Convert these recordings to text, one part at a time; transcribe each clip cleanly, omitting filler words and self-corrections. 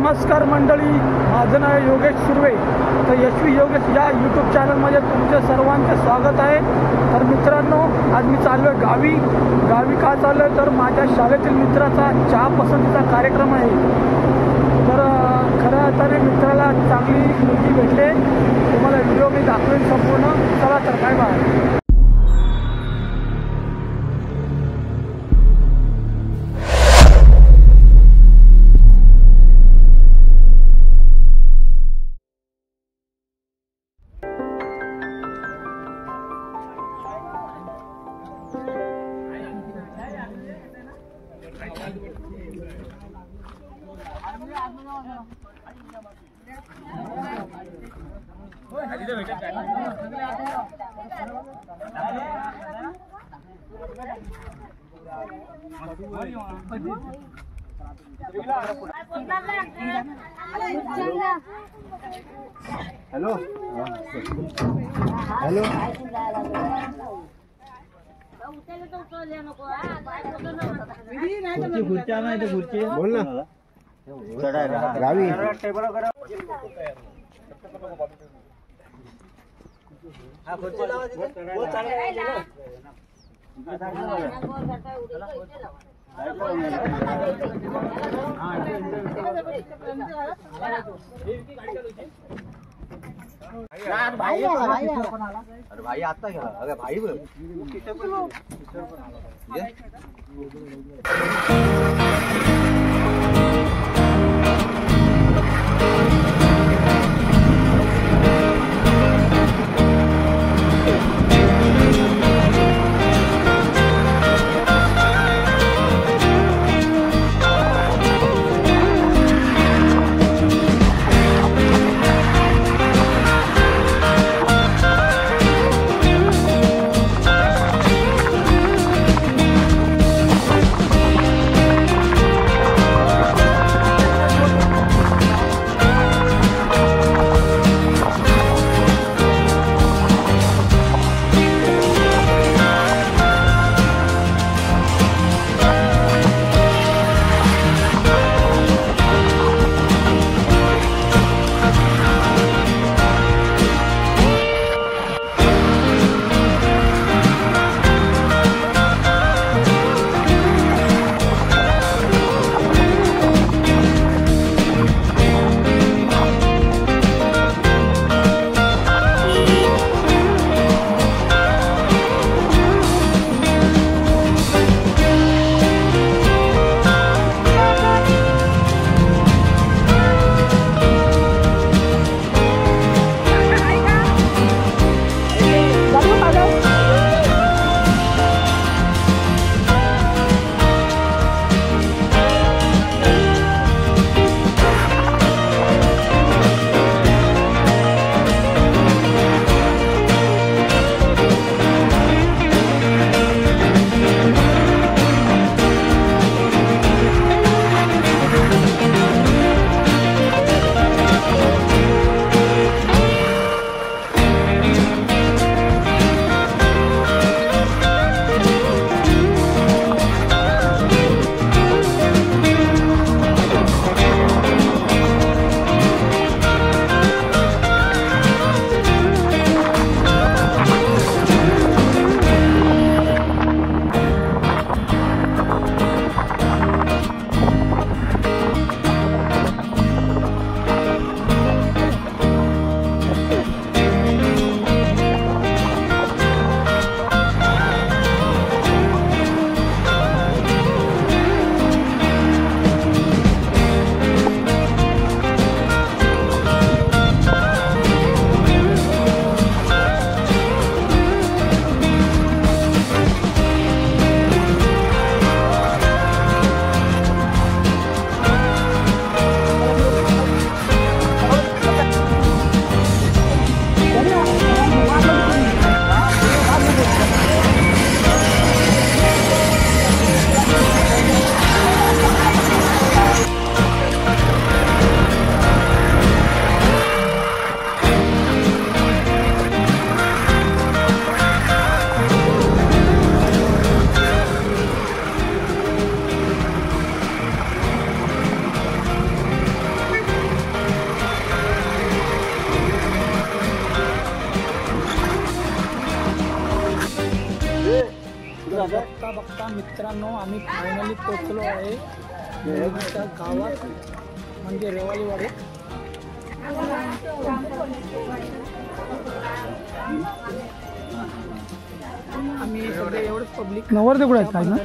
नमस्कार मंडळी, माझं नाव योगेश सुर्वे. तर यशवी योगेश या यूट्यूब चॅनलमध्ये तुमचे सर्वांचे स्वागत आहे. तर मित्रांनो, आज मी चाललो आहे गावी का चाललो आहे तर माझ्या शाळेतील मित्राचा चहा पसंतीचा कार्यक्रम आहे. तर खऱ्या अर्थाने मित्राला चांगली मुलगी भेटले. तुम्हाला व्हिडिओ मी दाखवेन संपूर्ण. चला तर बाय बाय. हेलो हेलो बोल ना गावी अरे भाई आता क्या? अरे भाई मित्रांनो आम्ही फायनली पोचलो आहे मुलगीच्या गावात म्हणजे रेवालीवाडी. आम्ही सध्या एवढंच पब्लिक नवर कुठे आहेत काय ना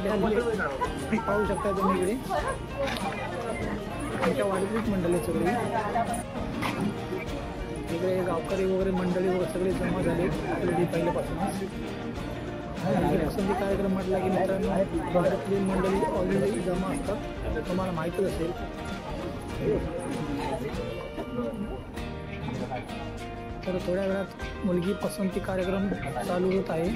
पाहू शकता तुम्ही इकडे आमच्या वाडीतलीच मंडळी सगळी इकडे गावकरी वगैरे मंडळी वगैरे सगळे जमा झाले ऑलरेडी पहिल्यापासूनच. पसंती कार्यक्रम म्हटला की मित्रांनो वाडीतली मंडळी ऑलरेडी जमा असतात तुम्हाला माहितीच असेल. तर थोड्या वेळात मुलगी पसंती कार्यक्रम चालू होत आहे.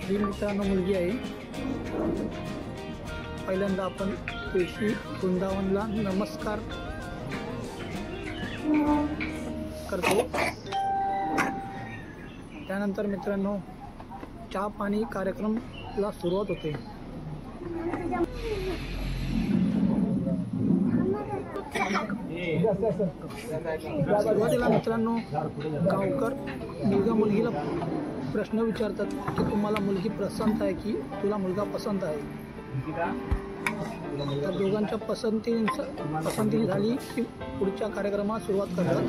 ही मित्रांनो मुलगी आहे. पहिल्यांदा आपण तुळशी वृंदावनला नमस्कार करतो. त्यानंतर मित्रांनो चहा पाणी कार्यक्रमला सुरुवात होते. सुरुवातीला मित्रांनो गावकर मुलगा मुलगीला प्रश्न विचारतात की तुम्हाला मुलगी पसंत आहे की तुला मुलगा पसंत आहे. तर दोघांच्या पसंती झाली की पुढच्या कार्यक्रमाला सुरुवात करतात.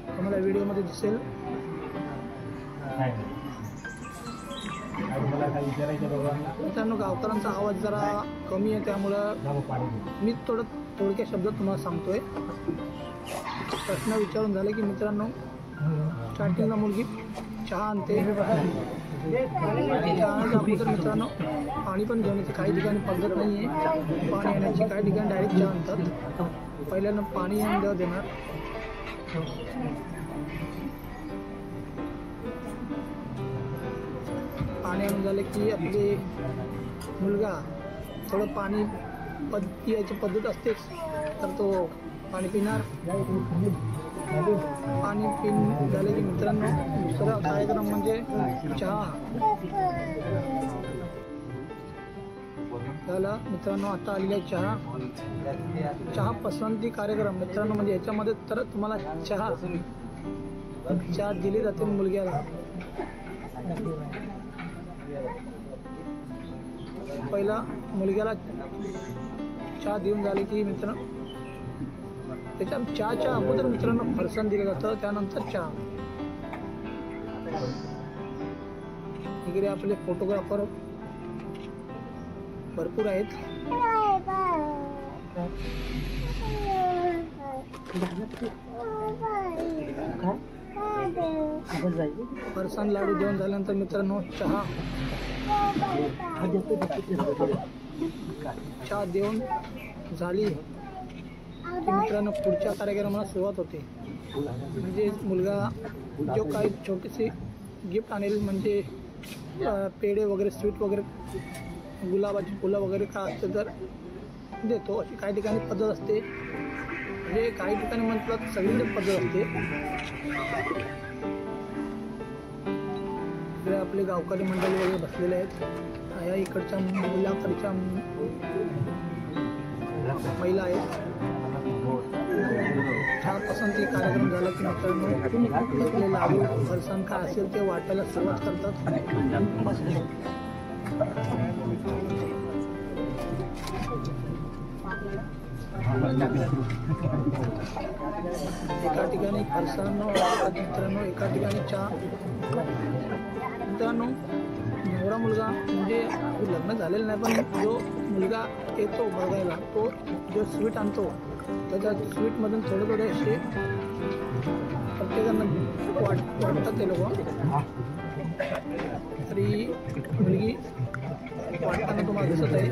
तुम्हाला व्हिडिओमध्ये दिसेल. मित्रांनो गावकरांचा आवाज जरा कमी आहे त्यामुळं मी थोडक्या शब्दात तुम्हाला सांगतोय. प्रश्न विचारून झाले की मित्रांनो स्टार्टिंगला मुलगी चहा आणते. चहा अगोदर मित्रांनो पाणी पण घेऊन येते. काही ठिकाणी पद्धत नाही आहे पाणी येण्याची. काही ठिकाणी डायरेक्ट चहा आणतात. पहिल्यांदा पाणी आणून देणार. पाणी आणून झालं की आपले मुलगा थोडं पाणी पियाची पद्धत असतेच तर तो पाणी पिणार. पाणी पिऊन झाले की मित्रांनो दुसरा कार्यक्रम म्हणजे चहा झाला. मित्रांनो आता आलेला चहा पसंती कार्यक्रम मित्रांनो म्हणजे याच्यामध्ये तर तुम्हाला चहा दिली जाते मुलग्याला. पहिला मुलग्याला चहा देऊन झाले की मित्रांनो त्याच्या चहाच्या अगोदर मित्रांनो फरसाण दिलं जातं. त्यानंतर चहा. इकडे आपले फोटोग्राफर भरपूर आहेत. फरसाण लाडू देऊन झाल्यानंतर मित्रांनो चहा देऊन झाली की मित्रांनो पुढच्या कार्यक्रमाला सुरुवात होते. म्हणजे मुलगा जो काही छोटीशी गिफ्ट आणेल म्हणजे पेढे वगैरे स्वीट वगैरे गुलाबाची फुलं वगैरे काय असते तर देतो. अशी काही ठिकाणी पद्धत असते. म्हणजे काही ठिकाणी म्हणतात सगळीकडे पद्धत असते. इकडे आपले गावकरी मंडळी वगैरे बसलेले आहेत. या इकडच्या मुलाकडच्या महिला आहेत. चहा पसंती कार्यक्रम झाला की मित्रांनो आपले लाडू फरसाण काय असेल ते वाटायला सुरुवात करतात. एका ठिकाणी फरसाण मित्रांनो एका ठिकाणी चहा. मित्रांनो नवरा मुलगा म्हणजे लग्न झालेलं नाही पण जो मुलगा येतो बघायला तो जो स्वीट आणतो त्याच्या स्वीटमधून थोडे असे प्रत्येकांना वाटतात ते लोक. तरी मुलगी वाटताना तुम्हाला दिसत आहे.